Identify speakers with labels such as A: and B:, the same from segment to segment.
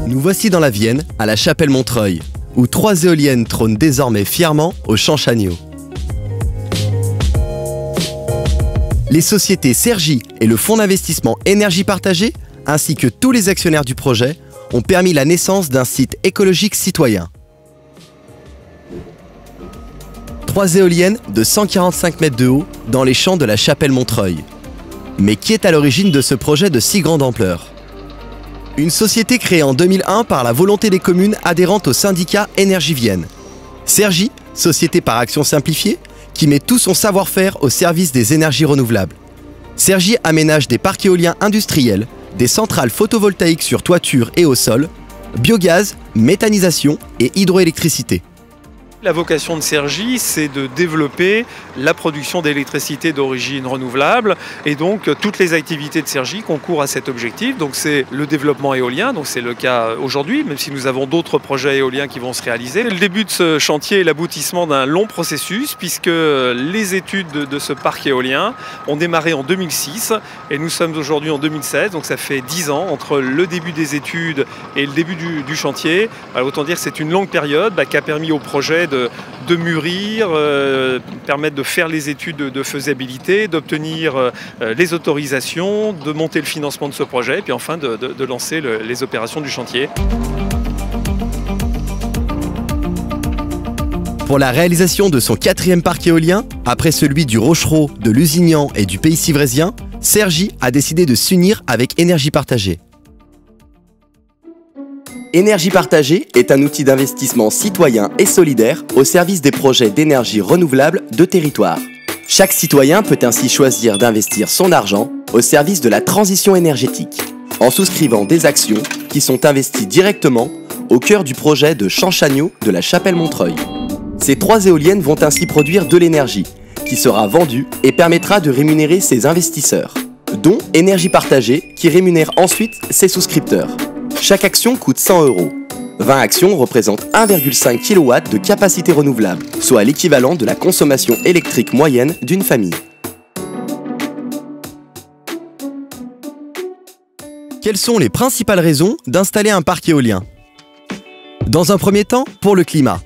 A: Nous voici dans la Vienne, à la Chapelle-Montreuil, où 3 éoliennes trônent désormais fièrement au Champ Chagnaud. Les sociétés Cergy et le fonds d'investissement Énergie Partagée, ainsi que tous les actionnaires du projet, ont permis la naissance d'un site écologique citoyen. 3 éoliennes de 145 mètres de haut dans les champs de la Chapelle-Montreuil. Mais qui est à l'origine de ce projet de si grande ampleur ? Une société créée en 2001 par la volonté des communes adhérentes au syndicat Énergie Vienne. Cergy, société par action simplifiée, qui met tout son savoir-faire au service des énergies renouvelables. Cergy aménage des parcs éoliens industriels, des centrales photovoltaïques sur toiture et au sol, biogaz, méthanisation et hydroélectricité.
B: La vocation de Cergy, c'est de développer la production d'électricité d'origine renouvelable et donc toutes les activités de Cergy concourent à cet objectif. Donc c'est le développement éolien, donc c'est le cas aujourd'hui, même si nous avons d'autres projets éoliens qui vont se réaliser. Le début de ce chantier est l'aboutissement d'un long processus puisque les études de ce parc éolien ont démarré en 2006 et nous sommes aujourd'hui en 2016, donc ça fait 10 ans entre le début des études et le début du chantier. Alors, autant dire que c'est une longue période qui a permis au projet de mûrir, permettre de faire les études de faisabilité, d'obtenir les autorisations, de monter le financement de ce projet, et puis enfin de lancer les opérations du chantier.
A: Pour la réalisation de son 4e parc éolien, après celui du Rochereau, de Lusignan et du Pays Civrésien, Cergy a décidé de s'unir avec Énergie Partagée. Énergie Partagée est un outil d'investissement citoyen et solidaire au service des projets d'énergie renouvelable de territoire. Chaque citoyen peut ainsi choisir d'investir son argent au service de la transition énergétique, en souscrivant des actions qui sont investies directement au cœur du projet de Champ Chagnaud de la Chapelle-Montreuil. Ces 3 éoliennes vont ainsi produire de l'énergie, qui sera vendue et permettra de rémunérer ses investisseurs, dont Énergie Partagée qui rémunère ensuite ses souscripteurs. Chaque action coûte 100 €. 20 actions représentent 1,5 kW de capacité renouvelable, soit l'équivalent de la consommation électrique moyenne d'une famille. Quelles sont les principales raisons d'installer un parc éolien ? Dans un premier temps, pour le climat,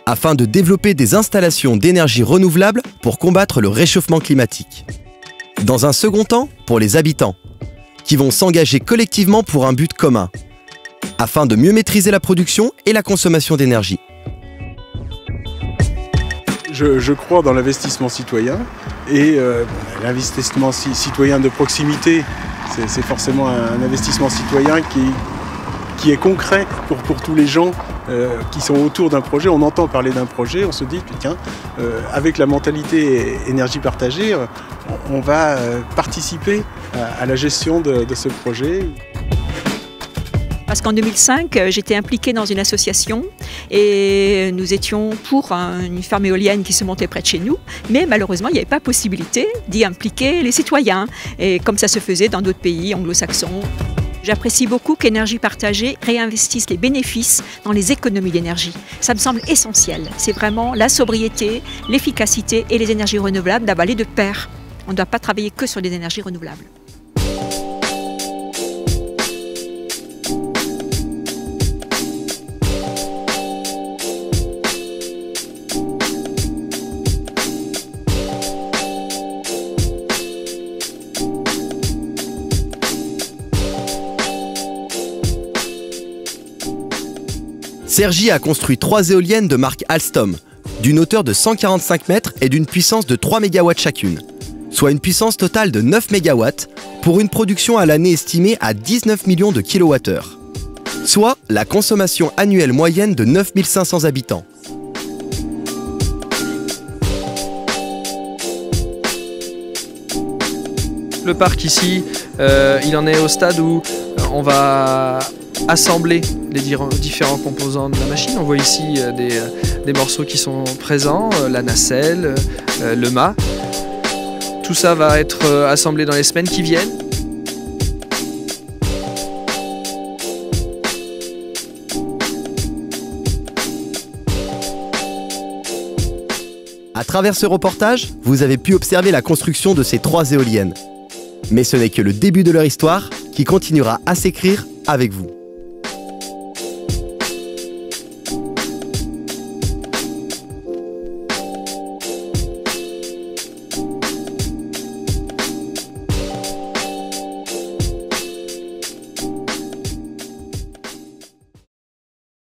A: afin de développer des installations d'énergie renouvelable pour combattre le réchauffement climatique. Dans un second temps, pour les habitants, qui vont s'engager collectivement pour un but commun, afin de mieux maîtriser la production et la consommation d'énergie.
C: Je crois dans l'investissement citoyen et l'investissement citoyen de proximité, c'est forcément un investissement citoyen qui est concret pour tous les gens qui sont autour d'un projet. On entend parler d'un projet, on se dit tiens, avec la mentalité énergie partagée, on va participer à la gestion de ce projet.
D: Parce qu'en 2005, j'étais impliquée dans une association et nous étions pour une ferme éolienne qui se montait près de chez nous, mais malheureusement, il n'y avait pas possibilité d'y impliquer les citoyens, et comme ça se faisait dans d'autres pays anglo-saxons. J'apprécie beaucoup qu'Énergie Partagée réinvestisse les bénéfices dans les économies d'énergie. Ça me semble essentiel. C'est vraiment la sobriété, l'efficacité et les énergies renouvelables d'aller de pair. On ne doit pas travailler que sur les énergies renouvelables.
A: Cergy a construit 3 éoliennes de marque Alstom, d'une hauteur de 145 mètres et d'une puissance de 3 MW chacune, soit une puissance totale de 9 MW pour une production à l'année estimée à 19 millions de kWh, soit la consommation annuelle moyenne de 9 500 habitants.
E: Le parc ici, il en est au stade où on va assembler les différents composants de la machine. On voit ici des morceaux qui sont présents, la nacelle, le mât. Tout ça va être assemblé dans les semaines qui viennent.
A: À travers ce reportage, vous avez pu observer la construction de ces 3 éoliennes. Mais ce n'est que le début de leur histoire qui continuera à s'écrire avec vous.